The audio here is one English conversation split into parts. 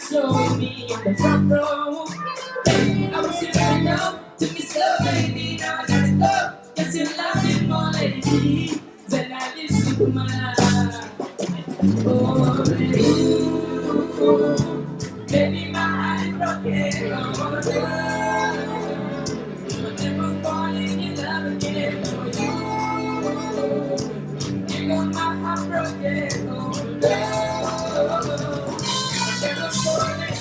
Showing me in the front row. I was here right now, took me slow, baby. Now I gotta go. Guess you're loving more lately than I used to, my oh, baby, my heart broken. Oh, but never falling in love again. Oh, you got my heart broken. Oh, never falling.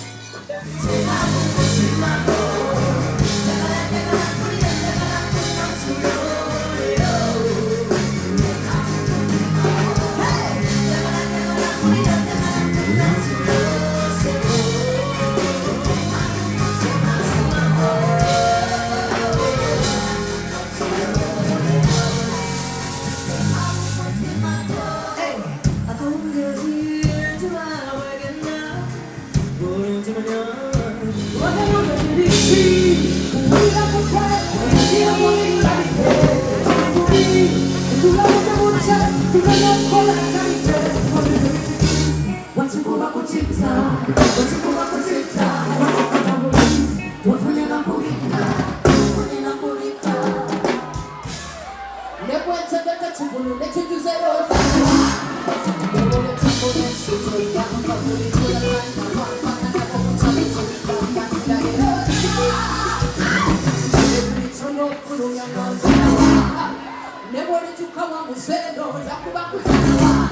Never let you come on and say no,